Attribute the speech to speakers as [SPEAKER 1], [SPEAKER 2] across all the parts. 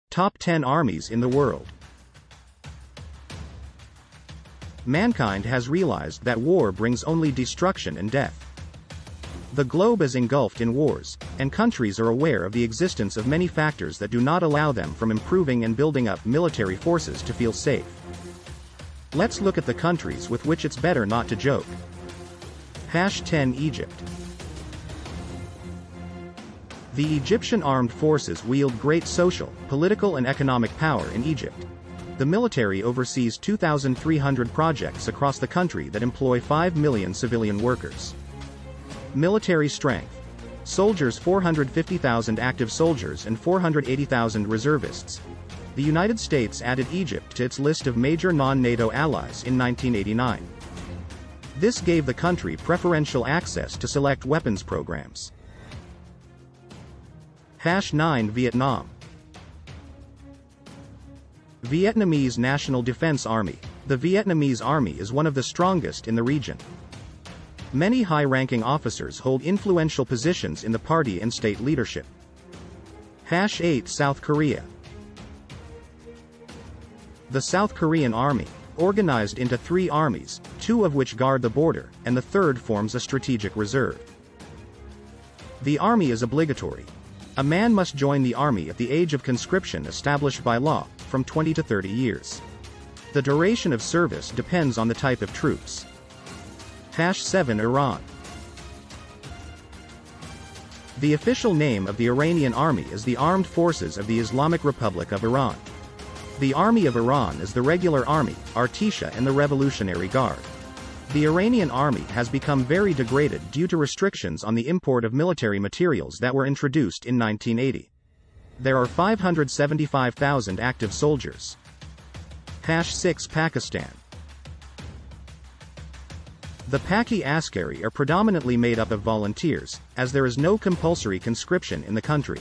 [SPEAKER 1] Top 10 armies in the world. Mankind has realized that war brings only destruction and death. The globe is engulfed in wars, and countries are aware of the existence of many factors that do not allow them from improving and building up military forces to feel safe. Let's look at the countries with which it's better not to joke. 10 Egypt. The Egyptian armed forces wield great social, political and economic power in Egypt. The military oversees 2,300 projects across the country that employ 5 million civilian workers. Military strength. Soldiers: 450,000 active soldiers and 480,000 reservists. The United States added Egypt to its list of major non-NATO allies in 1989. This gave the country preferential access to select weapons programs. 9 Vietnam. Vietnamese National Defense Army. The Vietnamese Army is one of the strongest in the region. Many high-ranking officers hold influential positions in the party and state leadership. 8 South Korea. The South Korean Army, organized into 3 armies, 2 of which guard the border, and the third forms a strategic reserve. The army is obligatory. A man must join the army at the age of conscription established by law, from 20 to 30 years. The duration of service depends on the type of troops. 7 Iran. The official name of the Iranian army is the Armed Forces of the Islamic Republic of Iran. The Army of Iran is the regular army, Artisha and the Revolutionary Guard. The Iranian army has become very degraded due to restrictions on the import of military materials that were introduced in 1980. There are 575,000 active soldiers. 6 Pakistan. The Paki Askari are predominantly made up of volunteers, as there is no compulsory conscription in the country.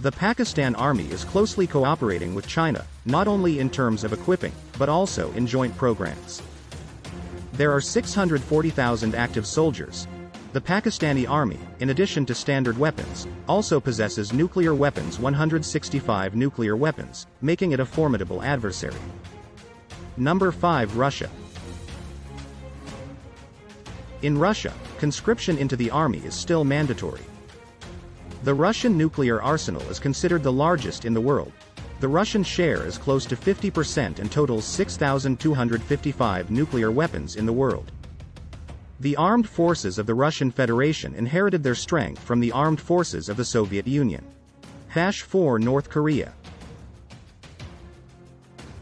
[SPEAKER 1] The Pakistan Army is closely cooperating with China, not only in terms of equipping, but also in joint programs. There are 640,000 active soldiers. The Pakistani Army, in addition to standard weapons, also possesses nuclear weapons, 165 nuclear weapons, making it a formidable adversary. 5 Russia. In Russia, conscription into the army is still mandatory. The Russian nuclear arsenal is considered the largest in the world. The Russian share is close to 50% and totals 6,255 nuclear weapons in the world. The armed forces of the Russian Federation inherited their strength from the armed forces of the Soviet Union. 4 North Korea.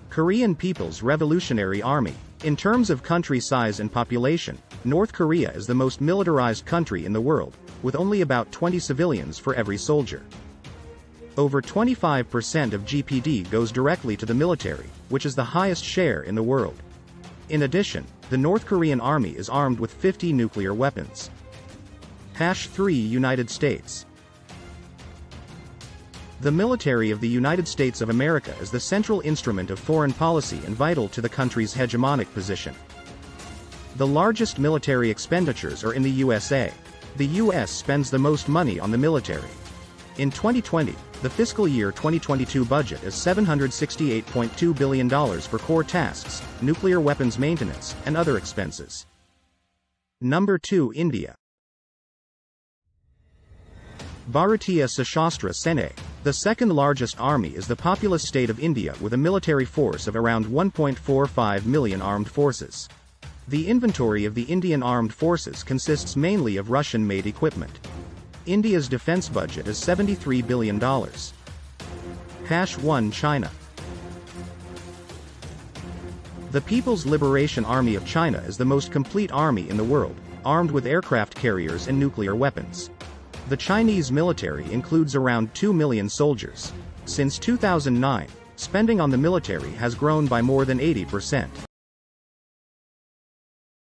[SPEAKER 1] Korean People's Revolutionary Army. In terms of country size and population, North Korea is the most militarized country in the world, with only about 20 civilians for every soldier. Over 25% of GDP goes directly to the military, which is the highest share in the world. In addition, the North Korean army is armed with 50 nuclear weapons. 3 United States. The military of the United States of America is the central instrument of foreign policy and vital to the country's hegemonic position. The largest military expenditures are in the USA. The US spends the most money on the military. In 2020, the fiscal year 2022 budget is $768.2 billion for core tasks, nuclear weapons maintenance, and other expenses. 2 India. Bharatiya Sashastra Sena. The second largest army is the populous state of India with a military force of around 1.45 million armed forces. The inventory of the Indian armed forces consists mainly of Russian-made equipment. India's defense budget is $73 billion. 1 China. The People's Liberation Army of China is the most complete army in the world, armed with aircraft carriers and nuclear weapons. The Chinese military includes around 2 million soldiers. Since 2009, spending on the military has grown by more than 80%.